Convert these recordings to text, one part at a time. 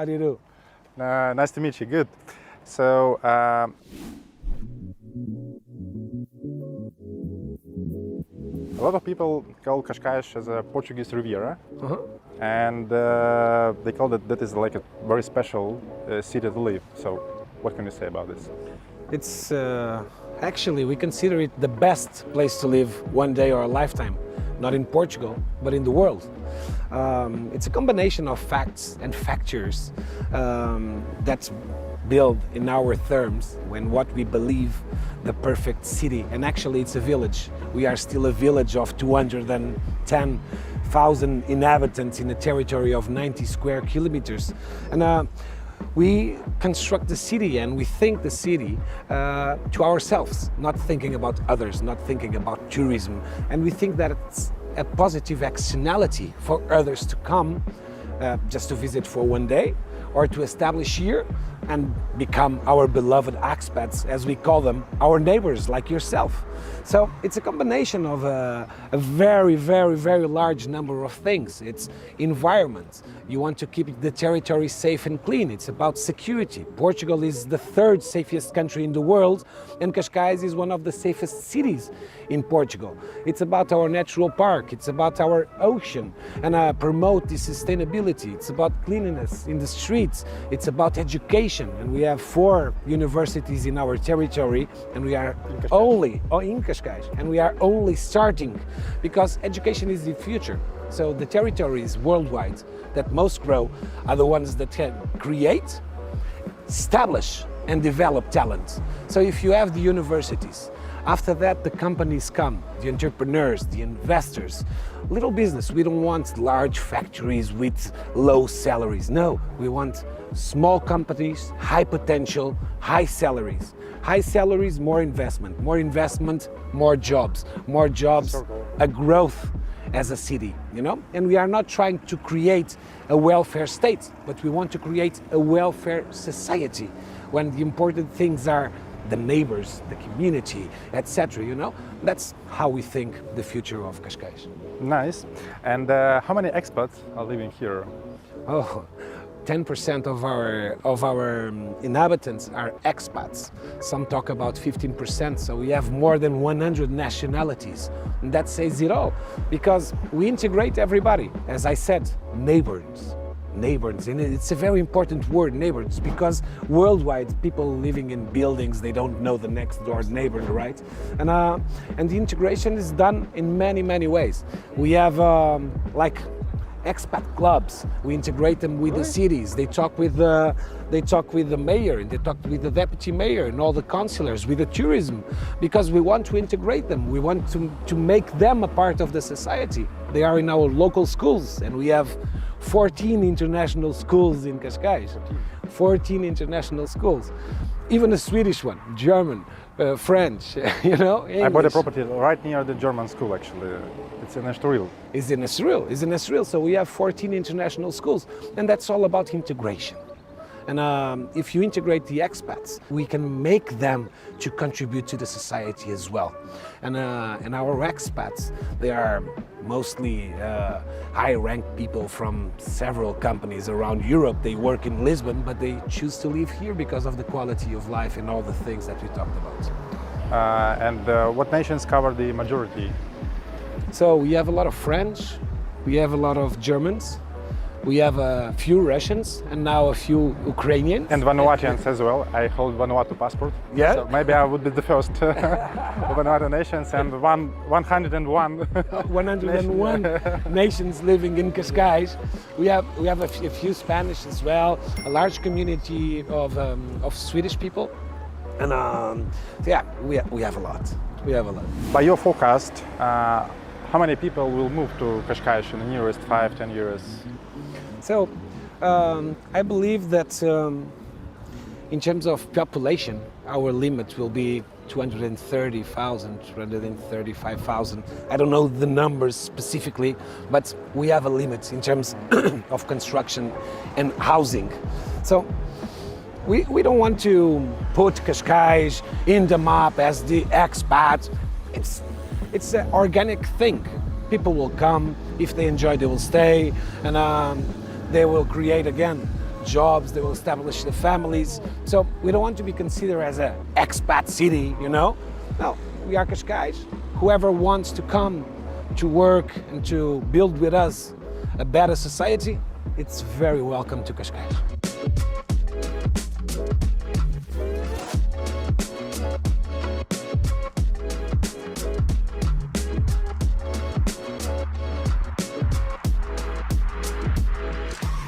How do you do? Nice to meet you. Good. So, a lot of people call Cascais as a Portuguese Rivera, and they call that is like a very special city to live. So, what can you say about this? It's actually, we consider it the best place to live one day or a lifetime. Not in Portugal, but in the world. It's a combination of facts and factors that's built in our terms when what we believe the perfect city, and actually it's a village. We are still a village of 210,000 inhabitants in a territory of 90 square kilometers. And we construct the city and we think the city to ourselves, not thinking about others, not thinking about tourism. And we think that it's a positive externality for others to come just to visit for one day or to establish here and become our beloved expats, as we call them, our neighbors like yourself. So it's a combination of a very, very, very large number of things. It's environment. You want to keep the territory safe and clean. It's about security. Portugal is the third safest country in the world, and Cascais is one of the safest cities in Portugal. It's about our natural park. It's about our ocean, and promote the sustainability. It's about cleanliness in the streets. It's about education, and we have 4 universities in our territory, and we are only in Cascais, and we are only starting because education is the future. So the territories worldwide that most grow are the ones that can create, establish and develop talent. So if you have the universities, after that the companies come, the entrepreneurs, the investors, little business. We don't want large factories with low salaries. No, we want small companies, high potential, high salaries. High salaries, more investment, more jobs, a growth as a city, you know? And we are not trying to create a welfare state, but we want to create a welfare society when the important things are the neighbors, the community, etc. You know, that's how we think the future of Cascais. Nice. And how many expats are living here? Oh, 10% of our inhabitants are expats. Some talk about 15%, so we have more than 100 nationalities. And that says it all, because we integrate everybody. As I said, neighbors. Neighbors, and it's a very important word, neighbors, because worldwide people living in buildings, they don't know the next door neighbor, right? And the integration is done in many ways. We have like expat clubs. We integrate them with the cities. They talk with the mayor, and they talk with the deputy mayor and all the councillors, with the tourism, because we want to integrate them. We want to make them a part of the society. They are in our local schools, and we have 14 international schools in Cascais. 14 international schools. Even a Swedish one, German, French, you know, English. I bought a property right near the German school, actually. It's in Estoril. It's in Estoril. So we have 14 international schools, and that's all about integration. And if you integrate the expats, we can make them to contribute to the society as well. And our expats, they are mostly high-ranked people from several companies around Europe. They work in Lisbon, but they choose to live here because of the quality of life and all the things that we talked about. And what nations cover the majority? So we have a lot of French, we have a lot of Germans, we have a few Russians, and now a few Ukrainians. And Vanuatuans as well. I hold Vanuatu passport. Yeah? So maybe I would be the first of Vanuatu nations, and 101. 101 nations living in Cascais. We have a few Spanish as well, a large community of Swedish people. And yeah, we have a lot. We have a lot. By your forecast, how many people will move to Cascais in the nearest 5-10 years? So, I believe that in terms of population, our limit will be 230,000, 235,000. I don't know the numbers specifically, but we have a limit in terms of construction and housing. So, we don't want to put Cascais in the map as the expat. It's an organic thing. People will come, if they enjoy they will stay, and they will create again jobs, they will establish the families. So we don't want to be considered as an expat city, you know? No, we are Cascais. Whoever wants to come to work and to build with us a better society, it's very welcome to Cascais.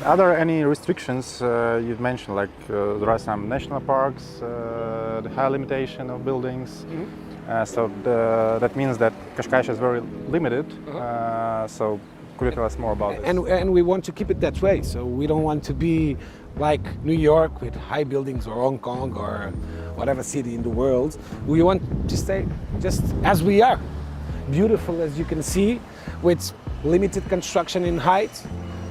Are there any restrictions you've mentioned, like there are some national parks, the high limitation of buildings? That means that Cascais is very limited. So could you tell us more about this? And we want to keep it that way. So we don't want to be like New York with high buildings, or Hong Kong, or whatever city in the world. We want to stay just as we are, beautiful as you can see, with limited construction in height,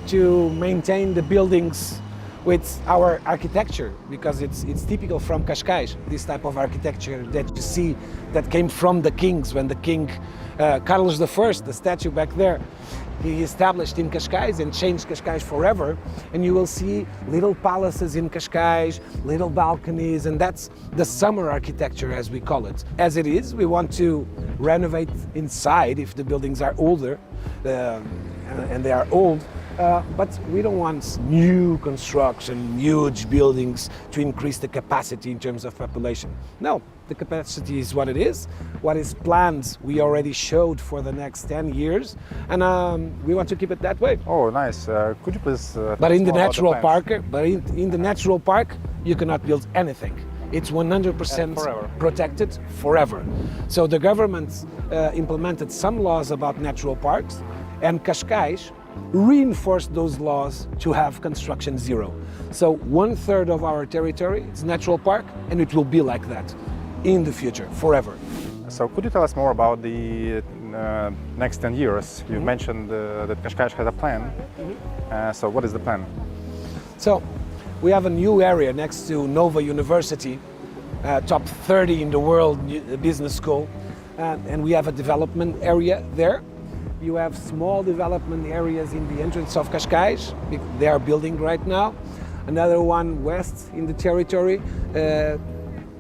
to maintain the buildings with our architecture, because it's typical from Cascais, this type of architecture that you see that came from the kings, when the king Carlos I, the statue back there, he established in Cascais and changed Cascais forever. And you will see little palaces in Cascais, little balconies, and that's the summer architecture, as we call it. As it is, we want to renovate inside if the buildings are older, and they are old. But we don't want new construction, huge buildings to increase the capacity in terms of population. No, the capacity is what it is. What is planned, we already showed for the next 10 years, and we want to keep it that way. Oh, nice. Could you please But in the natural park, in the natural park, you cannot build anything. It's 100% protected forever. So the government implemented some laws about natural parks, and Cascais reinforced those laws to have construction zero. So 1/3 of our territory is natural park, and it will be like that in the future, forever. So could you tell us more about the next 10 years? You mentioned that Cascais has a plan. So what is the plan? So we have a new area next to Nova University, top 30 in the world business school, and we have a development area there. You have small development areas in the entrance of Cascais. They are building right now. Another one west in the territory,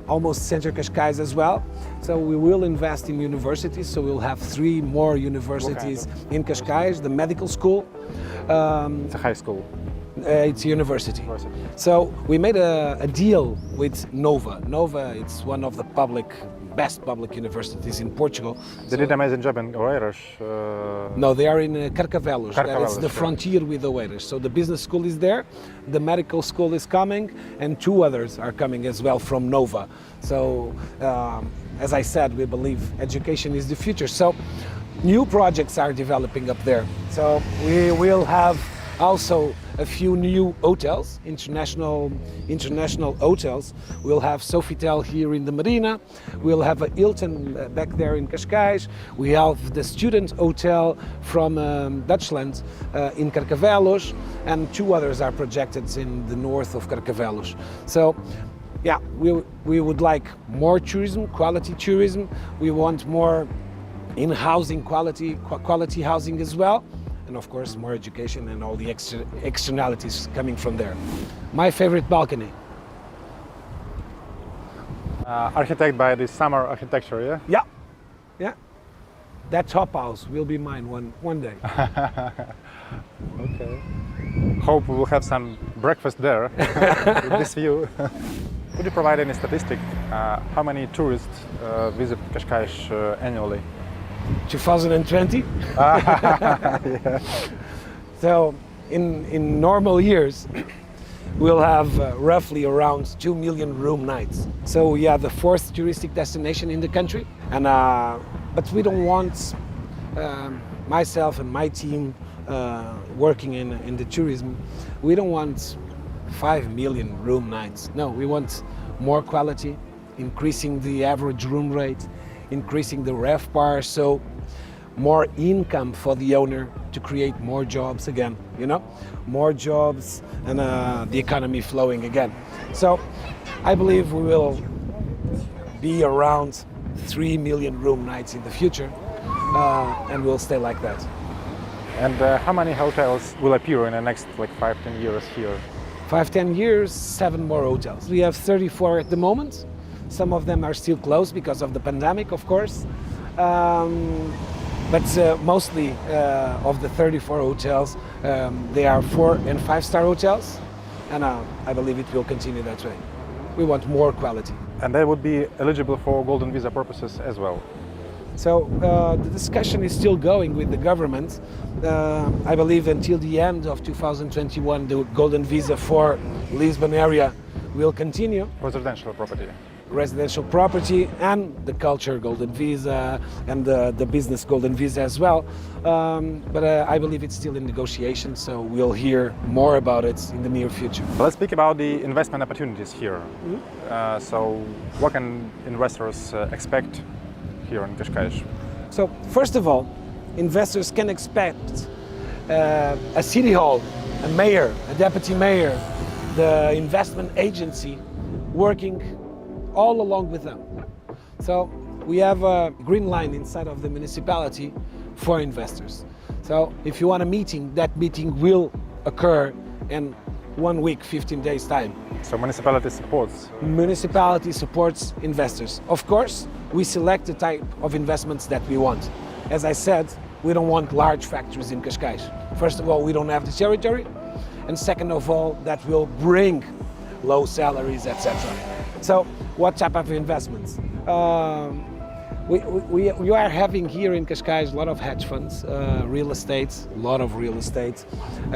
almost center Cascais as well. So we will invest in universities. So we'll have 3 more universities in Cascais. The medical school. It's a high school. It's a university. So we made a deal with Nova. Nova, it's one of the best public universities in Portugal. They did an amazing job in Oeiras. No, they are in Carcavelos. That is the frontier with Oeiras. So the business school is there, the medical school is coming, and 2 others are coming as well from Nova. So, as I said, we believe education is the future. So new projects are developing up there. So we will have also a few new hotels, international hotels. We'll have Sofitel here in the Marina. We'll have a Hilton back there in Cascais. We have the student hotel from Dutchland in Carcavelos, and 2 others are projected in the north of Carcavelos. So, yeah, we would like more tourism, quality tourism. We want more in housing, quality housing as well. And of course, more education and all the externalities coming from there. My favorite balcony. Architect by the summer architecture, yeah? Yeah, yeah. That top house will be mine one day. Okay. Hope we will have some breakfast there with this view. Could you provide any statistic? How many tourists visit Cascais annually? 2020. Yeah. So in normal years, we'll have roughly around 2 million room nights. So we are the 4th touristic destination in the country, and but we don't want myself and my team working in the tourism. We don't want 5 million room nights. No, we want more quality, increasing the average room rate, increasing the RevPAR, so more income for the owner to create more jobs again, you know, more jobs and the economy flowing again. So I believe we will be around 3 million room nights in the future, and we'll stay like that. And how many hotels will appear in the next 5-10 years here? 5-10 years, 7 more hotels. We have 34 at the moment. Some of them are still closed because of the pandemic, of course. But mostly of the 34 hotels, they are 4- and 5-star hotels. And I believe it will continue that way. We want more quality. And they would be eligible for golden visa purposes as well. So the discussion is still going with the government. I believe until the end of 2021, the golden visa for Lisbon area will continue. Residential property. Residential property and the culture golden visa and the business golden visa as well. But I believe it's still in negotiation, so we'll hear more about it in the near future. Let's speak about the investment opportunities here. So what can investors expect here in Cascais? So first of all, investors can expect a city hall, a mayor, a deputy mayor, the investment agency working all along with them. So we have a green line inside of the municipality for investors. So if you want a meeting, that meeting will occur in 1 week, 15 days time. So municipality supports? Municipality supports investors. Of course, we select the type of investments that we want. As I said, we don't want large factories in Cascais. First of all, we don't have the territory. And second of all, that will bring low salaries, etc. So what type of investments? We are having here in Cascais a lot of hedge funds, real estate, a lot of real estate,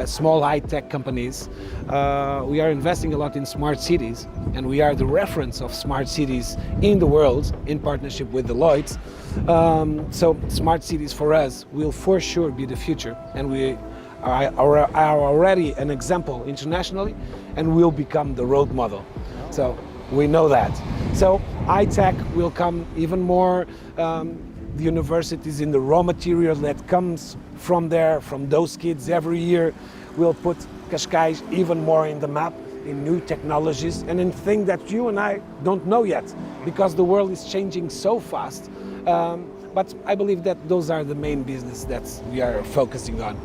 small high-tech companies. We are investing a lot in smart cities, and we are the reference of smart cities in the world in partnership with the Lloyds. So smart cities for us will for sure be the future, and we are already an example internationally and will become the role model. So we know that. So high-tech will come even more. The universities in the raw material that comes from there, from those kids every year, will put Cascais even more in the map, in new technologies and in things that you and I don't know yet, because the world is changing so fast. But I believe that those are the main business that we are focusing on.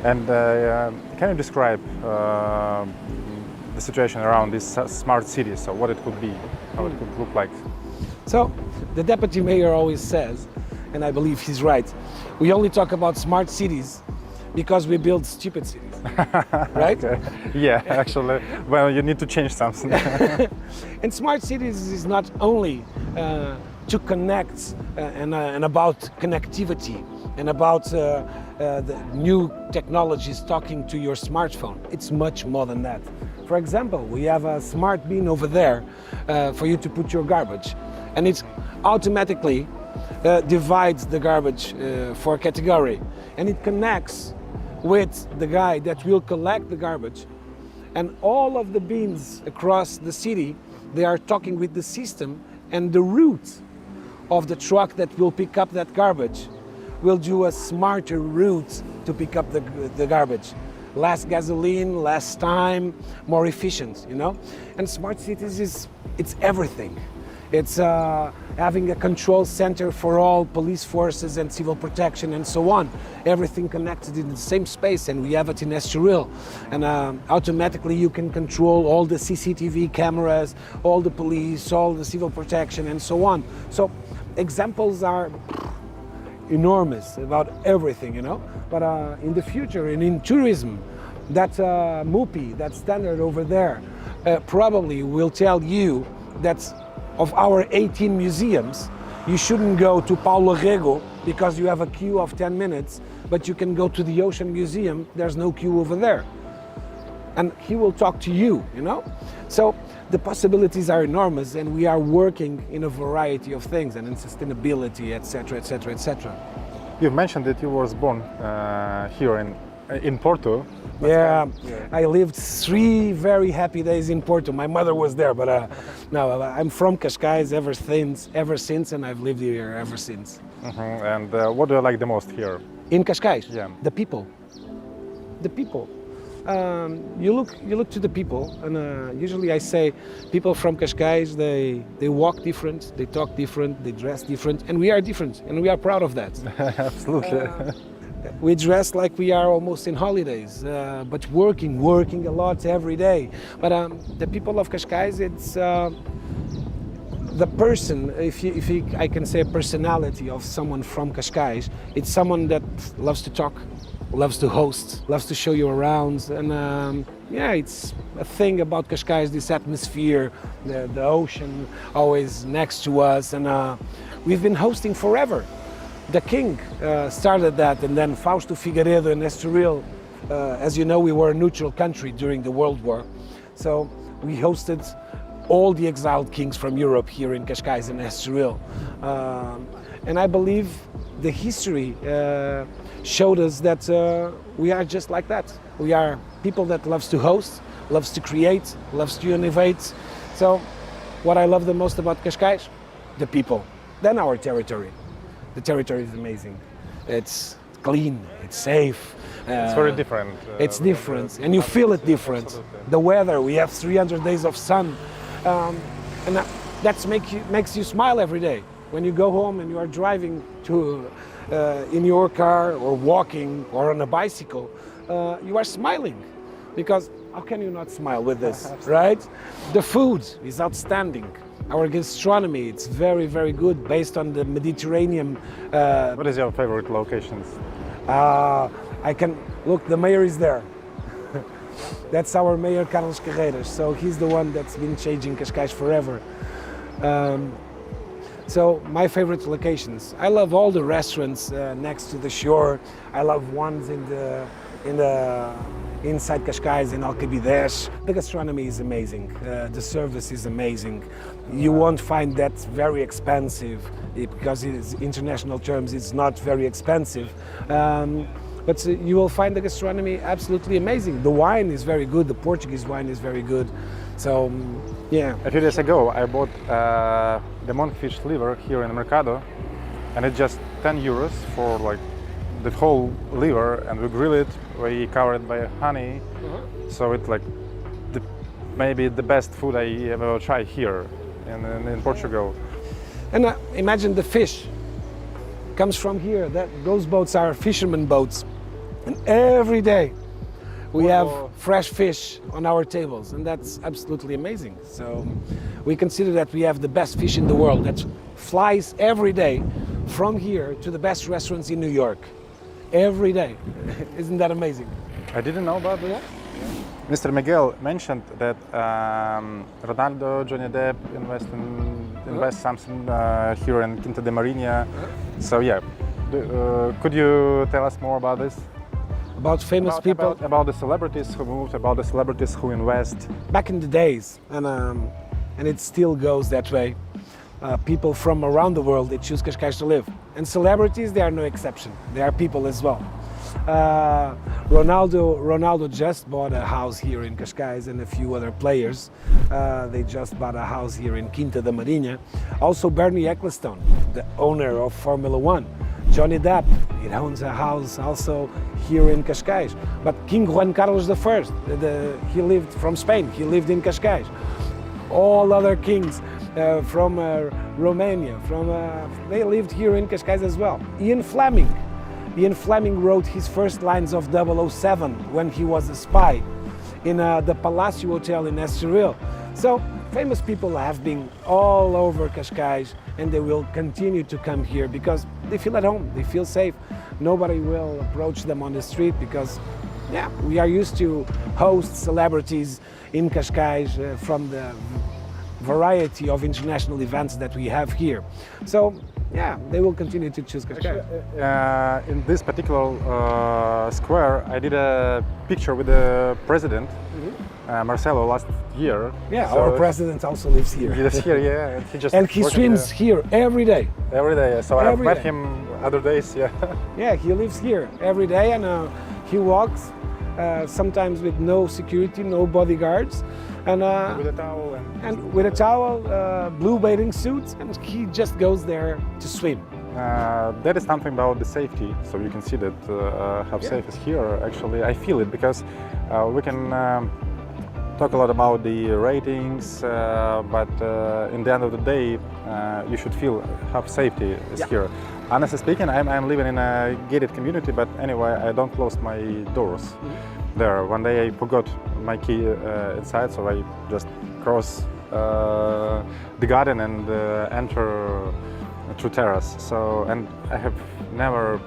And can you describe the situation around these smart cities, so what it could be, how it could look like? So the deputy mayor always says, and I believe he's right, we only talk about smart cities because we build stupid cities, right? Okay. Yeah, actually, well, you need to change something. And smart cities is not only to connect and about connectivity and about the new technologies talking to your smartphone. It's much more than that. For example, we have a smart bin over there for you to put your garbage, and it automatically divides the garbage for category, and it connects with the guy that will collect the garbage, and all of the bins across the city, they are talking with the system, and the route of the truck that will pick up that garbage will do a smarter route to pick up the garbage. Less gasoline, less time, more efficient, you know? And smart cities it's everything. It's having a control center for all police forces and civil protection and so on. Everything connected in the same space, and we have it in Estoril. And automatically you can control all the CCTV cameras, all the police, all the civil protection and so on. So examples are enormous about everything, you know? But in the future, and in tourism, that MUPI, that standard over there, probably will tell you that of our 18 museums, you shouldn't go to Paulo Rego because you have a queue of 10 minutes, but you can go to the Ocean Museum, there's no queue over there. And he will talk to you, you know? So the possibilities are enormous, and we are working in a variety of things, and in sustainability, etc., etc., etc. You've mentioned that you were born here in Porto. Yeah, I lived 3 very happy days in Porto. My mother was there, but no, I'm from Cascais ever since, and I've lived here ever since. And what do you like the most here? In Cascais? Yeah. The people. The people. You look to the people, and usually I say people from Cascais, they walk different, they talk different, they dress different, and we are different, and we are proud of that. Absolutely. We dress like we are almost in holidays, but working a lot every day. But the people of Cascais, it's the person, I can say a personality of someone from Cascais, it's someone that loves to talk, loves to host, loves to show you around, and yeah, it's a thing about Cascais, this atmosphere, the ocean always next to us, and we've been hosting forever. The king started that, and then Fausto Figueiredo and Estoril. As you know, we were a neutral country during the World War, so we hosted all the exiled kings from Europe here in Cascais and Estoril. And I believe the history showed us that we are just like that. We are people that loves to host, loves to create, loves to innovate. So what I love the most about Cascais? The people, then our territory. The territory is amazing. It's clean, it's safe. It's very different. It's different, and you feel it different. Absolutely. The weather, we have 300 days of sun, and that makes you smile every day. When you go home and you are driving to in your car or walking or on a bicycle, you are smiling, because how can you not smile with this, right? The food is outstanding. Our gastronomy, it's very, very good, based on the Mediterranean. What is your favorite locations? I can look. The mayor is there. That's our mayor, Carlos Carreiras. So he's the one that's been changing Cascais forever. So my favorite locations. I love all the restaurants next to the shore. I love ones inside Cascais in Alcabides. The gastronomy is amazing. The service is amazing. You won't find that very expensive, because it's international terms. It's not very expensive. But you will find the gastronomy absolutely amazing. The wine is very good. The Portuguese wine is very good. So, yeah. A few days ago, I bought the monkfish liver here in Mercado, and it's just 10 euros for like the whole liver, and we grill it. We cover it by honey, so it's like maybe the best food I ever tried here in Portugal. And imagine the fish comes from here. Those boats are fishermen boats, and every day we have fresh fish on our tables, and that's absolutely amazing. So we consider that we have the best fish in the world that flies every day from here to the best restaurants in New York. Every day. Isn't that amazing? I didn't know about that. Mr. Miguel mentioned that Ronaldo, Johnny Depp invest something here in Quinta de Marinha. So yeah, could you tell us more about this? About famous people? About the celebrities who moved, about the celebrities who invest. Back in the days, and it still goes that way. People from around the world, they choose Cascais to live. And celebrities, they are no exception. They are people as well. Ronaldo just bought a house here in Cascais, and a few other players. They just bought a house here in Quinta da Marinha. Also Bernie Ecclestone, the owner of Formula One. Johnny Depp, he owns a house also here in Cascais. But King Juan Carlos I, he lived from Spain, he lived in Cascais. All other kings from Romania, they lived here in Cascais as well. Ian Fleming wrote his first lines of 007 when he was a spy in the Palacio Hotel in Estoril. So famous people have been all over Cascais, and they will continue to come here because they feel at home, they feel safe. Nobody will approach them on the street because, yeah, we are used to host celebrities in Cascais from the variety of international events that we have here. So, yeah, they will continue to choose Cascais. In this particular square, I did a picture with the president, Marcelo, last year. Yeah, so our president also lives here. He lives here, yeah. And he swims here every day. Every day, so I've met him other days, yeah. Yeah, he lives here every day, and he walks sometimes with no security, no bodyguards. And with a towel blue bathing suit, and he just goes there to swim. That is something about the safety, so you can see that how safe is here. Actually, I feel it because we can talk a lot about the ratings, but in the end of the day, you should have safety is here. Honestly speaking, I'm living in a gated community, but anyway, I don't close my doors there. One day I forgot my key inside, so I just cross the garden and enter through terrace. So, and I have never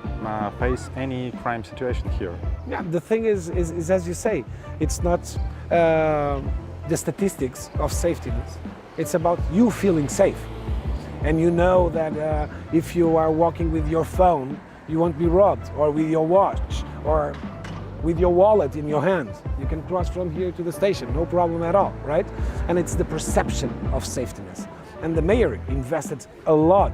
faced any crime situation here. Yeah, the thing is as you say, it's not the statistics of safety. It's about you feeling safe. And you know that if you are walking with your phone, you won't be robbed, or with your watch, or with your wallet in your hand. You can cross from here to the station, no problem at all, right? And it's the perception of safetyness. And the mayor invested a lot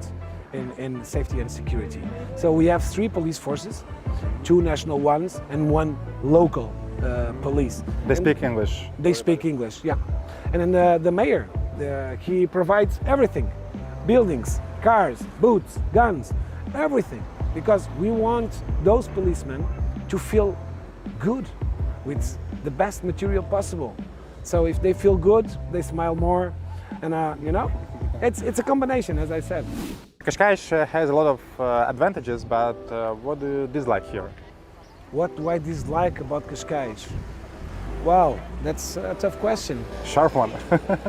in safety and security. So we have 3 police forces, 2 national ones and 1 local police. They speak English? They speak English, yeah. And then the mayor, he provides everything. Buildings, cars, boots, guns, everything. Because we want those policemen to feel good with the best material possible. So if they feel good, they smile more. And you know, it's a combination, as I said. Cascais has a lot of advantages, but what do you dislike here? What do I dislike about Cascais? Wow, that's a tough question. Sharp one.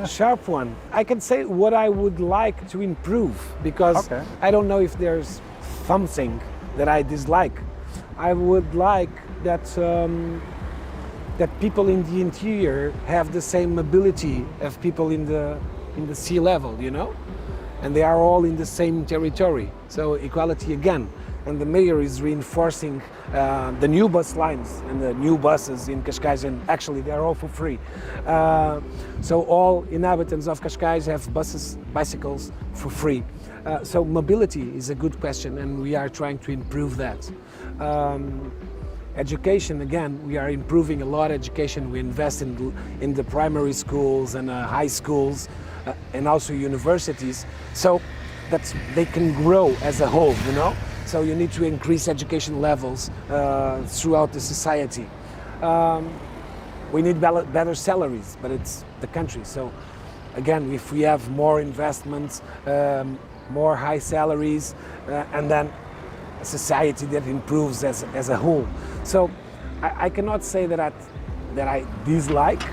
Sharp one. I can say what I would like to improve, because I don't know if there's something that I dislike. I would like that that people in the interior have the same mobility as people in the sea level, you know, and they are all in the same territory. So equality again. And the mayor is reinforcing the new bus lines and the new buses in Cascais, and actually they are all for free. So all inhabitants of Cascais have buses, bicycles for free. So mobility is a good question, and we are trying to improve that. Education, again, we are improving a lot of education. We invest in the primary schools and high schools and also universities, so that they can grow as a whole, you know? So you need to increase education levels throughout the society. We need better salaries, but it's the country. So again, if we have more investments, more high salaries, and then a society that improves as a whole. So I cannot say that I dislike.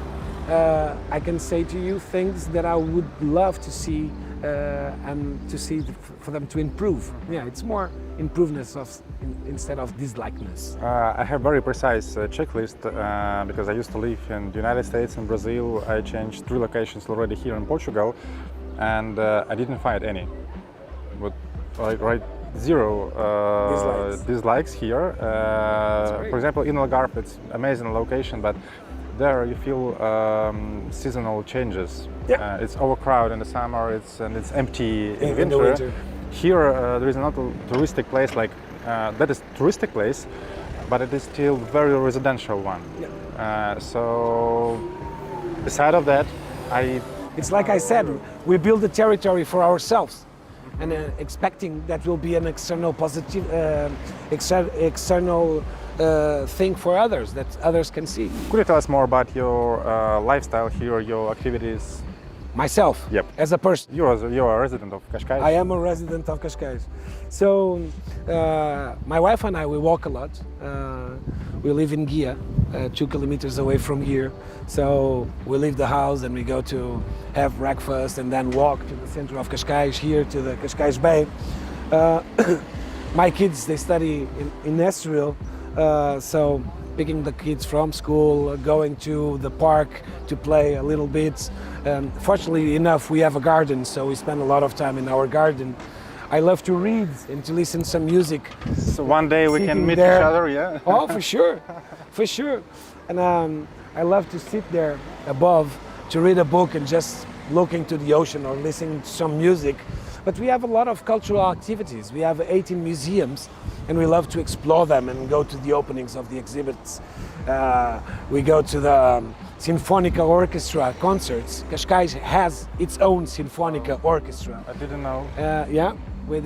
I can say to you things that I would love to see and to see for them to improve. Yeah, it's more improvements instead of dislikeness. I have very precise checklist because I used to live in the United States and Brazil. I changed 3 locations already here in Portugal, and I didn't find any. But right 0 dislikes here. For example, in Algarve, it's amazing location, but there you feel seasonal changes. Yeah. It's overcrowded in the summer, it's empty in winter. The winter. Here there is not a touristic place like that is touristic place, but it is still very residential one. Yeah. So beside of that, it's like I said, we build the territory for ourselves, and expecting that will be an external positive, external thing for others, that others can see. Could you tell us more about your lifestyle here, your activities? Myself, yep. As a person. You're a resident of Cascais? I am a resident of Cascais. So my wife and I, we walk a lot. We live in Guia, 2 kilometers away from here. So we leave the house and we go to have breakfast and then walk to the center of Cascais, here to the Cascais Bay. My kids, they study in Israel, so picking the kids from school, going to the park to play a little bit. Fortunately enough, we have a garden, so we spend a lot of time in our garden. I love to read and to listen to some music. So one day we can meet each other, yeah? Oh, for sure, for sure. And I love to sit there above to read a book and just look into the ocean or listen to some music. But we have a lot of cultural activities. We have 18 museums, and we love to explore them and go to the openings of the exhibits. We go to the Sinfonica Orchestra concerts. Cascais has its own Sinfonica Orchestra. I didn't know. Yeah, with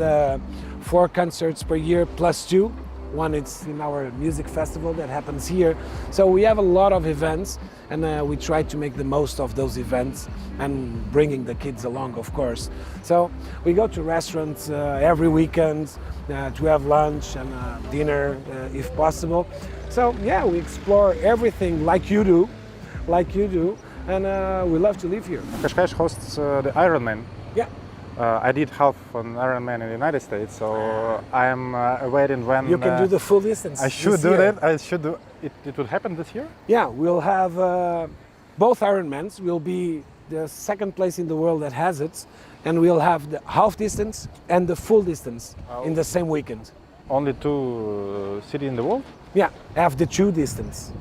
4 concerts per year plus 2. One is in our music festival that happens here. So we have a lot of events, and we try to make the most of those events and bringing the kids along, of course. So we go to restaurants every weekend to have lunch and dinner if possible. So yeah, we explore everything like you do, and we love to live here. Cascais hosts the Ironman. Yeah. I did half an Ironman in the United States, so I am waiting when You can do the full distance. I should this do year. that. I should do it. It will happen this year. Yeah, we'll have both Ironmans. We'll be the second place in the world that has it, and we'll have the half distance and the full distance in the same weekend. Only two cities in the world. Yeah, have the true distance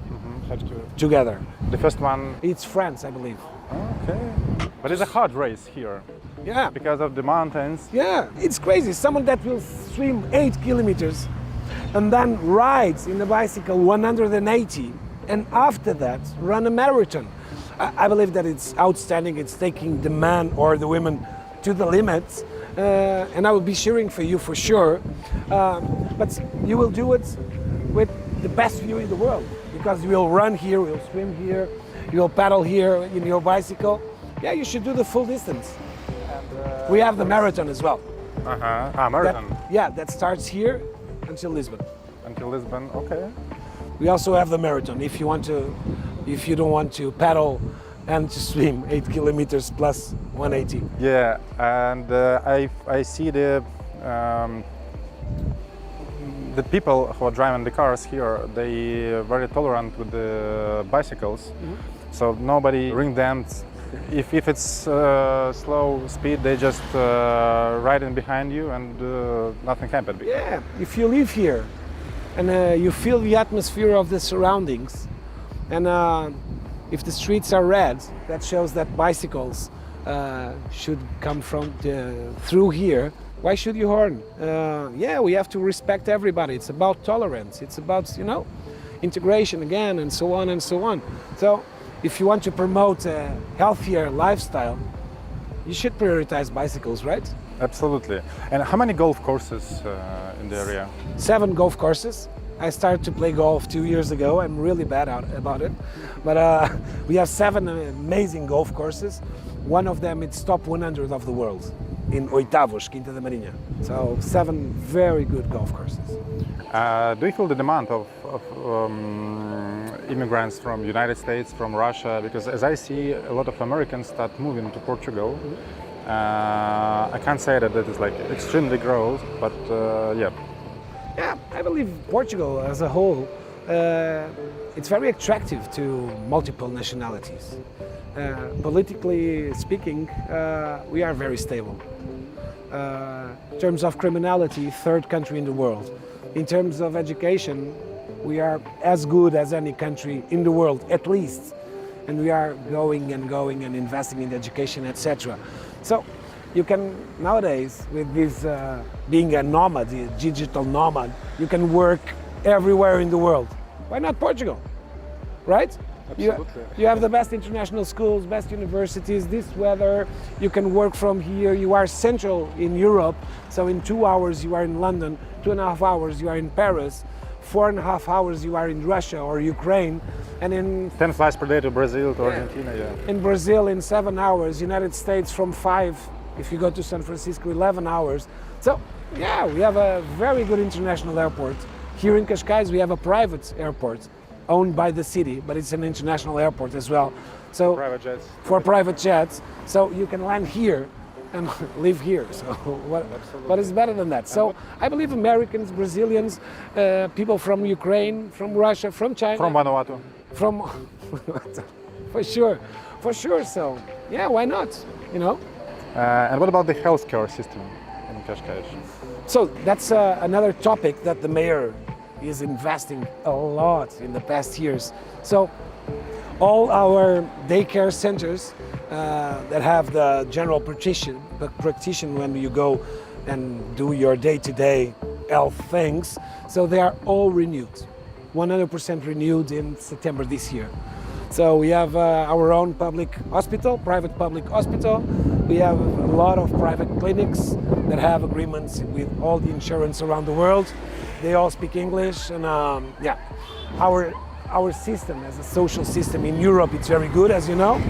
Have to. together. The first one. It's France, I believe. Okay. But it's a hard race here Yeah, because of the mountains. yeah, it's crazy. Someone that will swim 8 kilometers and then rides in the bicycle 180, and after that run a marathon. I believe that it's outstanding. It's taking the man or the women to the limits, and I will be cheering for you for sure. But you will do it with the best view in the world, because you will run here, you will swim here, you will paddle here in your bicycle. Yeah, you should do the full distance. We have the marathon as well. Marathon. That starts here until Lisbon. Until Lisbon. Okay. We also have the marathon if you don't want to paddle and to swim 8 kilometers plus 180. Yeah, and I see the people who are driving the cars here. They are very tolerant with the bicycles, so nobody ring them. If it's slow speed, they just riding behind you, and nothing happened. Yeah, if you live here and you feel the atmosphere of the surroundings, and if the streets are red, that shows that bicycles should come through here. Why should you horn? Yeah, we have to respect everybody. It's about tolerance. It's about, integration again, and so on and so on. So if you want to promote a healthier lifestyle, you should prioritize bicycles, right? Absolutely. And how many golf courses in the area? 7 golf courses. I started to play golf 2 years ago. I'm really bad about it. But we have 7 amazing golf courses. One of them is top 100 of the world in Oitavos, Quinta da Marinha. So 7 very good golf courses. Do you feel the demand of immigrants from United States, from Russia? Because as I see, a lot of Americans start moving to Portugal. I can't say that is like extremely growth, but yeah. Yeah, I believe Portugal as a whole, it's very attractive to multiple nationalities. Politically speaking, we are very stable. In terms of criminality, 3rd country in the world. In terms of education, we are as good as any country in the world, at least. And we are going and investing in education, etc. So you can, nowadays, with this being a nomad, a digital nomad, you can work everywhere in the world. Why not Portugal? Right? Absolutely. You have the best international schools, best universities, this weather, you can work from here, you are central in Europe, so in 2 hours you are in London, 2.5 hours you are in Paris, 4.5 hours you are in Russia or Ukraine, and in 10 flights per day to Brazil, to Argentina, yeah. in Brazil in 7 hours, United States from 5, if you go to San Francisco, 11 hours. So yeah, we have a very good international airport. Here in Cascais we have a private airport owned by the city, but it's an international airport as well. So Private jets. for private jets, so you can land here and live here. So what is better than that? So I believe Americans, Brazilians, people from Ukraine, from Russia, from China, From Vanuatu. from for sure. So yeah, why not? And what about the healthcare system in Cascais? So that's another topic that the mayor is investing a lot in the past years. So all our daycare centers that have the general practitioner when you go and do your day-to-day health things, so they are all renewed, 100% renewed in September this year. So we have our own private public hospital, We have a lot of private clinics that have agreements with all the insurance around the world. They all speak English, and yeah, our system as a social system in Europe, it's very good, as you know.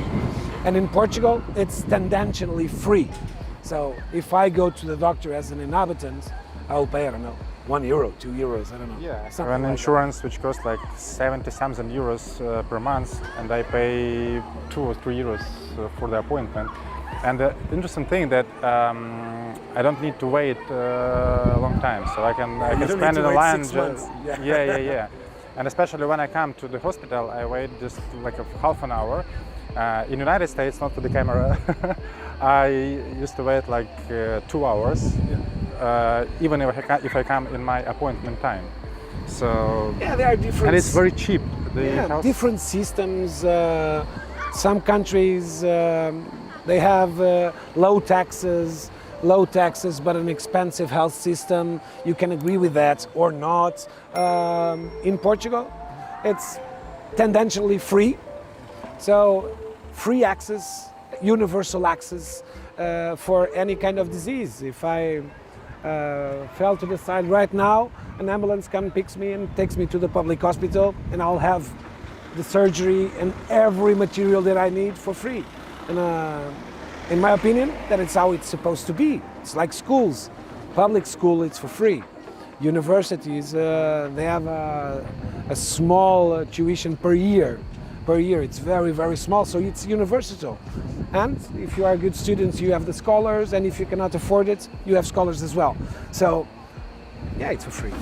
And in Portugal, it's tendentially free. So if I go to the doctor as an inhabitant, I'll pay, I don't know, €1, €2, I don't know. Yeah, something an like insurance which costs like 70-something euros per month, and I pay €2 or €3 for the appointment. And the interesting thing that I don't need to wait a long time, so I can spend in the line. Yeah. And especially when I come to the hospital, I wait just like a half an hour. In United States, not for the camera, I used to wait like 2 hours, even if I come in my appointment time. So yeah, there are different. And it's very cheap. Different systems. Some countries they have low taxes, but an expensive health system. You can agree with that or not. In Portugal, it's tendentially free. So free access, universal access for any kind of disease. If I fell to the side right now, an ambulance comes, picks me and takes me to the public hospital, and I'll have the surgery and every material that I need for free. And in my opinion, that is how it's supposed to be. It's like schools. Public school, it's for free. Universities, they have a small tuition per year. It's very, very small, so it's universal. And if you are good students, you have the scholars, and if you cannot afford it, you have scholars as well. So, yeah, it's for free.